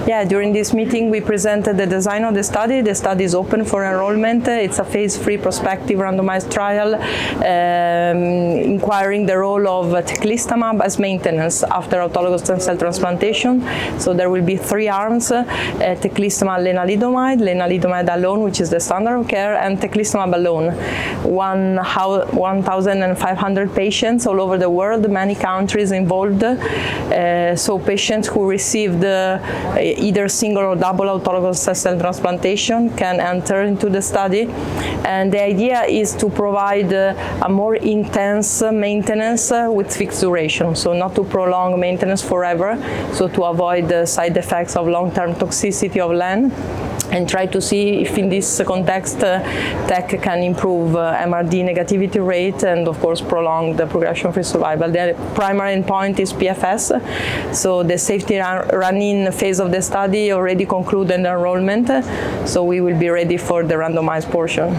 Yeah, during this meeting we presented the design of the study. The study is open for enrollment. It's a phase 3 prospective randomized trial inquiring the role of Teclistamab as maintenance after autologous stem cell transplantation. So there will be 3 arms, Teclistamab lenalidomide alone, which is the standard of care, and Teclistamab alone. 1,500 patients all over the world, many countries involved. So patients who received either single or double autologous stem cell transplantation can enter into the study. And the idea is to provide a more intense maintenance with fixed duration, so not to prolong maintenance forever, so to avoid the side effects of long-term toxicity of LEN, and try to see if in this context TEC can improve MRD negativity rate and of course prolong the progression-free survival. The primary endpoint is PFS, so the safety run-in phase of the study already concluded enrollment, so we will be ready for the randomized portion.